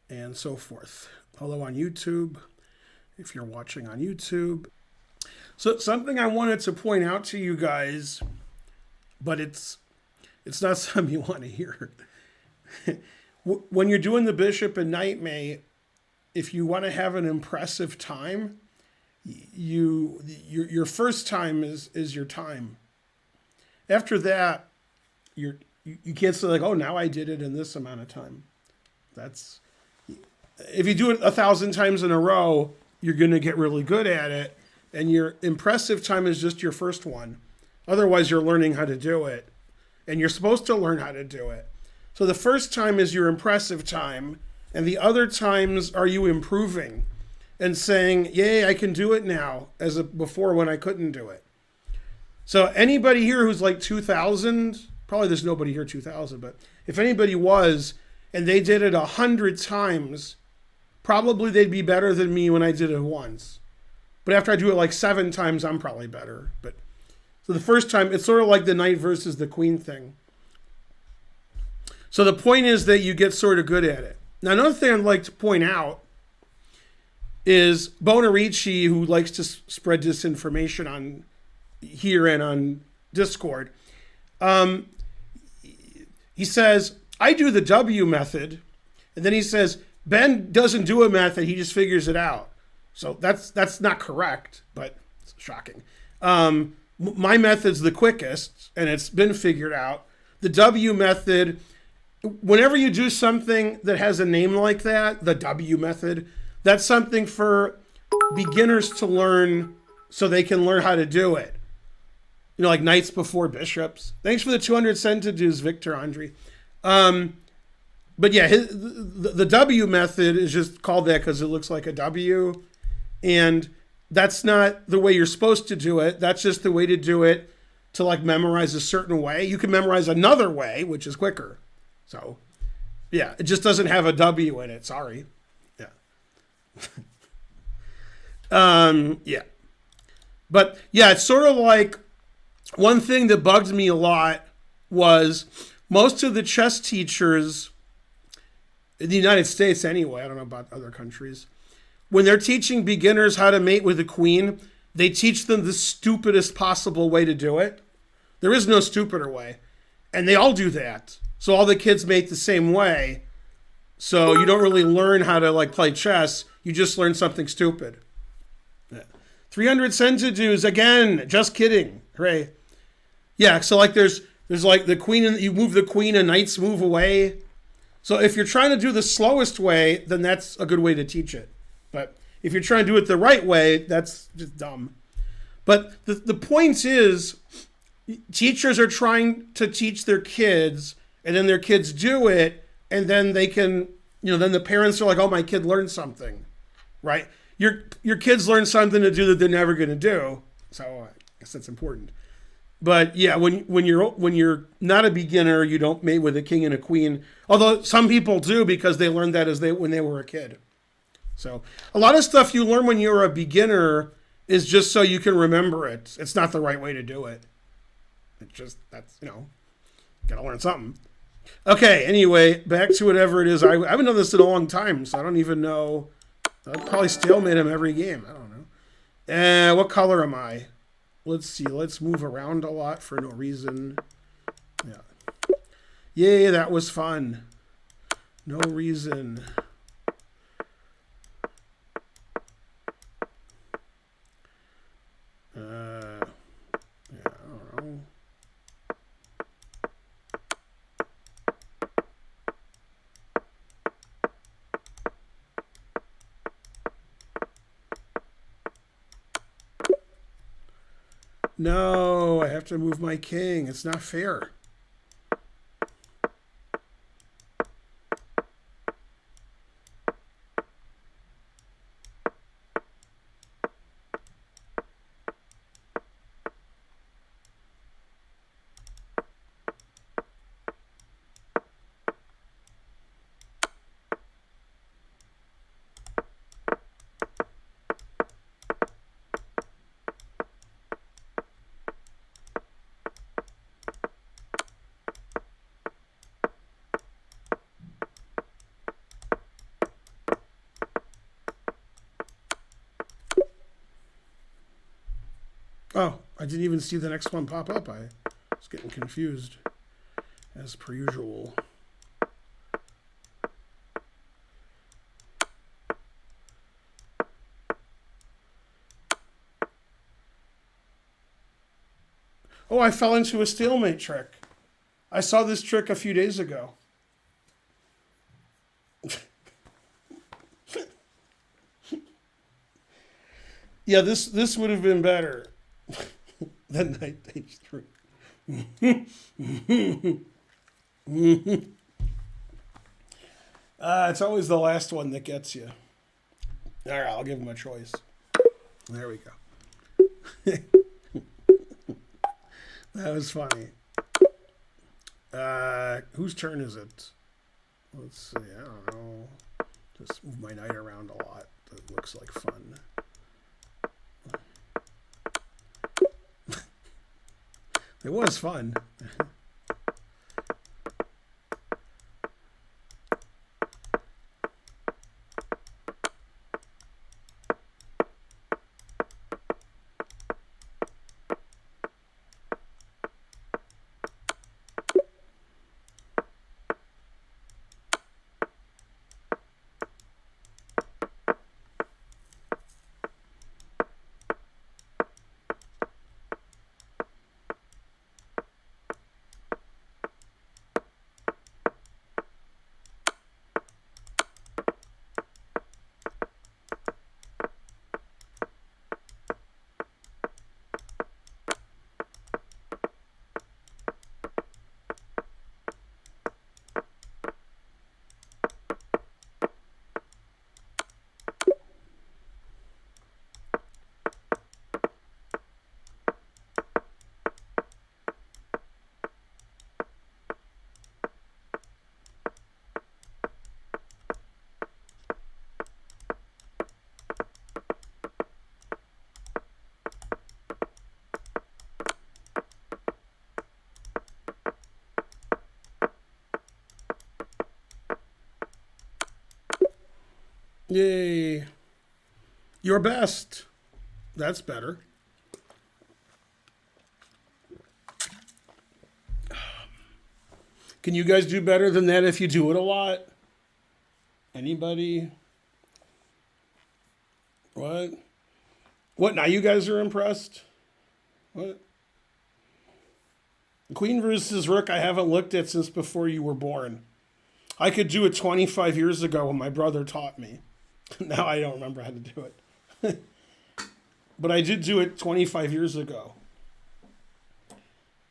and so forth. Hello on YouTube, if you're watching on YouTube. So something I wanted to point out to you guys, but it's not something you want to hear. When you're doing the bishop and knight mate, if you want to have an impressive time, your first time is your time. After that, you can't say like, oh, now I did it in this amount of time. That's if you do it 1,000 times in a row, you're going to get really good at it, and your impressive time is just your first one. Otherwise, you're learning how to do it, and you're supposed to learn how to do it. So the first time is your impressive time, and the other times are you improving and saying, yay, I can do it now, as before when I couldn't do it. So anybody here who's like 2,000, probably there's nobody here 2,000, but if anybody was, and they did it 100 times, probably they'd be better than me when I did it once. But after I do it like 7 times, I'm probably better. But so the first time, it's sort of like the knight versus the queen thing. So the point is that you get sort of good at it. Now, another thing I'd like to point out is Bonarici, who likes to spread disinformation on here and on Discord. He says, I do the W method. And then he says, Ben doesn't do a method, he just figures it out. So that's not correct, but it's shocking. My method's the quickest, and it's been figured out. The W method, whenever you do something that has a name like that, the W method, that's something for beginners to learn so they can learn how to do it. You know, like knights before bishops. Thanks for the 200 centidues, Victor Andre. But yeah, the W method is just called that because it looks like a W. And that's not the way you're supposed to do it. That's just the way to do it to like memorize a certain way. You can memorize another way, which is quicker. So yeah, it just doesn't have a W in it. Sorry. Yeah. Yeah. But yeah, it's sort of like one thing that bugged me a lot was most of the chess teachers in the United States anyway, I don't know about other countries, when they're teaching beginners how to mate with a queen, they teach them the stupidest possible way to do it. There is no stupider way. And they all do that. So all the kids mate the same way. So you don't really learn how to like play chess. You just learn something stupid. 300 centidues again. Just kidding. Hooray. Yeah, so like there's like the queen, and you move the queen and knights move away. So if you're trying to do the slowest way, then that's a good way to teach it. But if you're trying to do it the right way, that's just dumb. But the point is, teachers are trying to teach their kids, and then their kids do it, and then they can, then the parents are like, oh, my kid learned something, right? Your kids learn something to do that they're never going to do. So I guess that's important. But yeah, when you're not a beginner, you don't mate with a king and a queen. Although some people do because they learned that when they were a kid. So a lot of stuff you learn when you're a beginner is just so you can remember it. It's not the right way to do it. It's just gotta learn something. Okay, anyway, back to whatever it is. I haven't done this in a long time, so I don't even know. I'll probably stalemate him every game. I don't know. What color am I? Let's see. Let's move around a lot for no reason. Yeah. Yay, that was fun. No reason. Yeah, I don't know. No, I have to move my king. It's not fair. Oh, I didn't even see the next one pop up. I was getting confused, as per usual. Oh, I fell into a stalemate trick. I saw this trick a few days ago. Yeah, this would have been better than Knight H3. It's always the last one that gets you. All right, I'll give him a choice. There we go. That was funny. Whose turn is it? Let's see. I don't know. Just move my knight around a lot. That looks like fun. It was fun. Yay. Your best. That's better. Can you guys do better than that if you do it a lot? Anybody? What? What, now you guys are impressed? What? Queen versus Rook I haven't looked at since before you were born. I could do it 25 years ago when my brother taught me. Now I don't remember how to do it. But I did do it 25 years ago.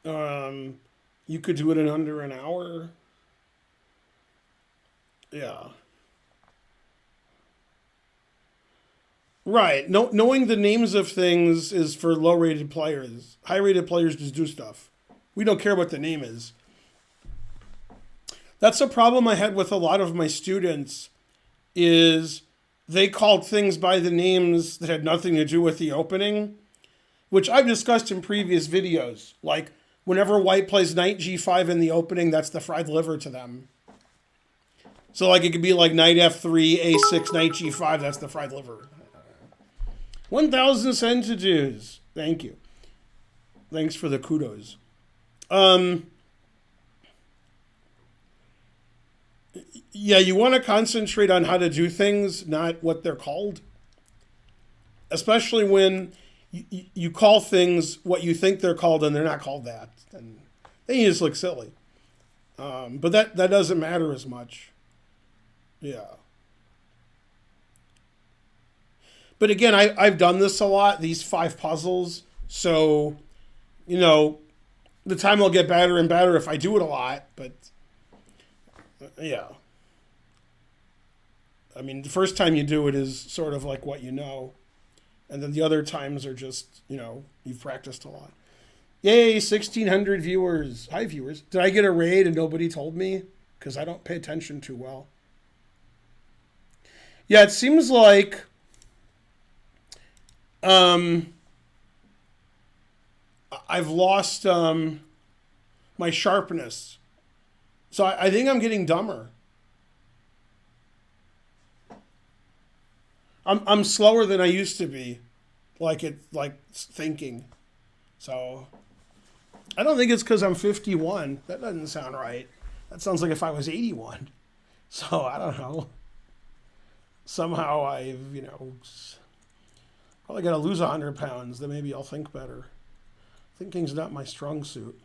You could do it in under an hour. Yeah. Right. Knowing the names of things is for low-rated players. High-rated players just do stuff. We don't care what the name is. That's a problem I had with a lot of my students, is they called things by the names that had nothing to do with the opening, which I've discussed in previous videos. Like, whenever white plays knight g5 in the opening, that's the fried liver to them. So, like, it could be like knight f3, a6, knight g5, that's the fried liver. 1,000 centidues. Thank you. Thanks for the kudos. Yeah, you want to concentrate on how to do things, not what they're called. Especially when you call things what you think they're called and they're not called that. And then you just look silly. But that doesn't matter as much. Yeah. But again, I've done this a lot, these 5 puzzles. So, you know, the time will get better and better if I do it a lot. But, yeah. I mean, the first time you do it is sort of like what you know. And then the other times are just, you know, you've practiced a lot. Yay, 1,600 viewers. Hi, viewers. Did I get a raid and nobody told me? Because I don't pay attention too well. Yeah, it seems like I've lost my sharpness. So I think I'm getting dumber. I'm slower than I used to be, like thinking. So I don't think it's because I'm 51. That doesn't sound right. That sounds like if I was 81. So I don't know. Somehow I've, probably got to lose 100 pounds. Then maybe I'll think better. Thinking's not my strong suit.